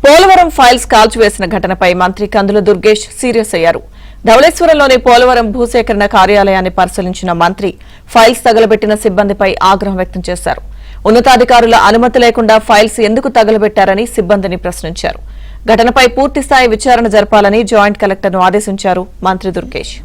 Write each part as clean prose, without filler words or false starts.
Polavaram files కాల్చివేసిన ఘటనపై మంత్రి కందుల Durgesh serious అయ్యారు. ధవళేశ్వరంలోని పోలవరం భూసేకరణ కార్యాలయాన్ని పరిశీలించిన మంత్రి ఫైల్స్ తగలబెట్టిన సిబ్బందిపై ఆగ్రహం వ్యక్తం చేశారు. ఉన్నతాధికారుల అనుమతి లేకుండా ఫైల్స్ ఎందుకు తగలబెట్టారని సిబ్బందిని ప్రశ్నించారు. ఘటనపై పూర్తిస్థాయి విచారణ జరపాలని జాయింట్ కలెక్టర్ను ఆదేశించారు మంత్రి దుర్గేష్.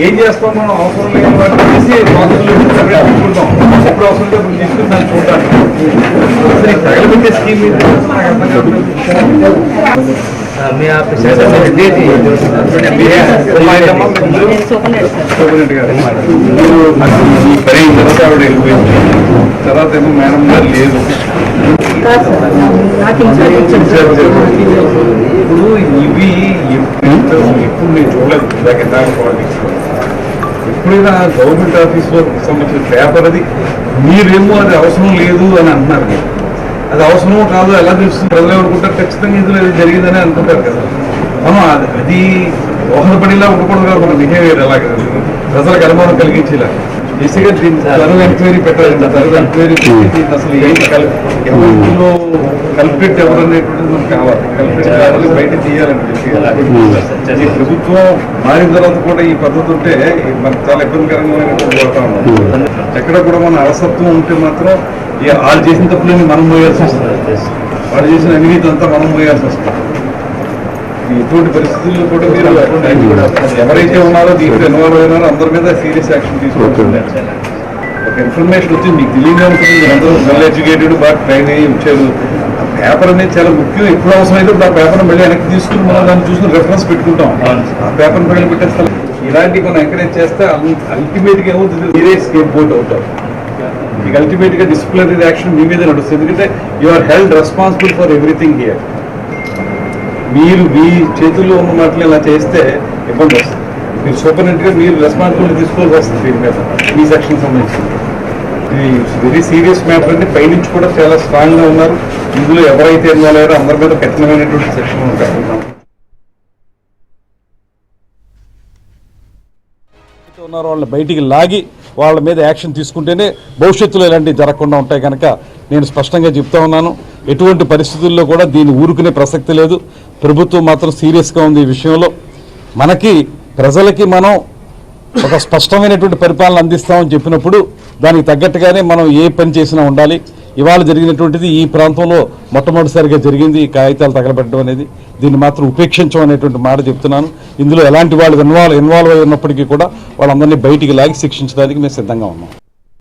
ఏం చేస్తాం మనం అవసరం లేని వాటిని చేసి పెట్టుకుంటాం. ఎప్పుడు అవసరం లేకుండా తీసుకుని దాన్ని చూడటానికి తగలబెట్టే స్కీమ్ వెళ్ళిపోయింది. తర్వాత ఏమో మేడం గారు లేదు. ఇప్పుడు ఇవి ఇప్పుడు నేను చూడలేదు. ఎప్పుడైనా గవర్నమెంట్ ఆఫీస్లో సంబంధించిన పేపర్ అది మీరేమో అది అవసరం లేదు అని అంటున్నారు. మీరు అది అవసరమో కాదో ఎలా తెలుస్తుంది? ప్రజలు అనుకుంటారు ఖచ్చితంగా ఇందులో ఏదో జరిగిందని అనుకుంటారు కదా. మనం అది దోహదపడేలా ఉండకూడదు కదా. మన బిహేవియర్ ఎలా కదా ప్రజలకు అనుమానం కలిగించేలా బేసిక్గా దీన్ని తరువు ఎంక్వైరీ పెట్టాలి. తరువు ఎంక్వైరీ పెట్టి అసలు ఏంటి ఎవరిలో కల్పిట్ ఎవరు అనేటువంటిది మనకు కావాలి. కల్పిట్ కావాలి, బయట తీయాలని చెప్పి ఈ ప్రభుత్వం మారిన తర్వాత కూడా ఈ పద్ధతి ఉంటే మనకు చాలా ఇబ్బందికరంగా పోతా ఉన్నాం. ఎక్కడ కూడా మన అలసత్వం ఉంటే మాత్రం వాళ్ళు చేసిన తప్పులని మనం పోయాల్సి వస్తుంది. వాళ్ళు చేసిన అవినీతి అంతా మనం పోయాల్సి వస్తుంది. ఇటువంటి పరిస్థితుల్లో కూడా మీరు ఎవరైతే ఉన్నారో దీంట్లో ఇన్వాల్వ్ అయినారో అందరి మీద సీరియస్ యాక్షన్ తీసుకోవచ్చు. ఒక ఇన్ఫర్మేషన్ వచ్చింది, మీకు తెలియదే ఉంటుంది. అందరూ వెల్ ఎడ్యుకేటెడ్, బాగా ట్రైన్ అయ్యి వచ్చారు. ఆ పేపర్ అనేది చాలా ముఖ్యం. ఎప్పుడు అవసరమైతే ఆ పేపర్ మళ్ళీ వెనక్కి తీసుకుని మనం దాన్ని చూసుకుని రెఫరెన్స్ పెట్టుకుంటాం. ఆ పేపర్ పైన పెట్టేస్తాం. ఇలాంటివి మనం ఎంకరేజ్ చేస్తే అల్టిమేట్గా ఏమవుతుంది, మీరే స్కేప్ బోర్డ్ అవుతారు. మీకు అల్టిమేట్గా డిసిప్లినరీ యాక్షన్ మీ మీద నడుస్తుంది. ఎందుకంటే you are held responsible for everything here. మీరు మీ చేతుల్లో ఉన్న మాటలు ఇలా చేస్తే ఇబ్బంది వస్తుంది. మీరు సూపరింటెండెంట్గా మీరు రెస్పాన్సిబిలిటీ తీసుకోవాల్సి వస్తుంది. దీని మీద ఈ సెక్షన్ సంబంధించి ఇది వెరీ సీరియస్ మ్యాటర్ అండి. పైనుంచి కూడా చాలా స్ట్రాంగ్గా ఉన్నారు. ఇందులో ఎవరైతే ఇన్వాల్వ్ అయ్యారో అందరి మీద కఠినమైనటువంటి సెక్షన్ ఉంటాయి. ఉన్నారో వాళ్ళని బయటికి లాగి వాళ్ళ మీద యాక్షన్ తీసుకుంటేనే భవిష్యత్తులో ఇలాంటివి జరగకుండా ఉంటాయి. కనుక నేను స్పష్టంగా చెప్తా ఉన్నాను, ఎటువంటి పరిస్థితుల్లో కూడా దీన్ని ఊరుకునే ప్రసక్తి లేదు. ప్రభుత్వం మాత్రం సీరియస్గా ఉంది ఈ విషయంలో. మనకి ప్రజలకి మనం ఒక స్పష్టమైనటువంటి పరిపాలన అందిస్తామని చెప్పినప్పుడు దానికి తగ్గట్టుగానే మనం ఏ పని చేసినా ఉండాలి. ఇవాళ జరిగినటువంటిది ఈ ప్రాంతంలో మొట్టమొదటిసారిగా జరిగింది. ఈ కాగితాలు తగలబెట్టడం అనేది దీన్ని మాత్రం ఉపేక్షించమనేటువంటి మాట చెప్తున్నాను. ఇందులో ఎలాంటి వాళ్ళు ఇన్వాల్వ్ అయి ఉన్నప్పటికీ కూడా వాళ్ళందరినీ బయటికి లాగి శిక్షించడానికి మేము సిద్ధంగా ఉన్నాం.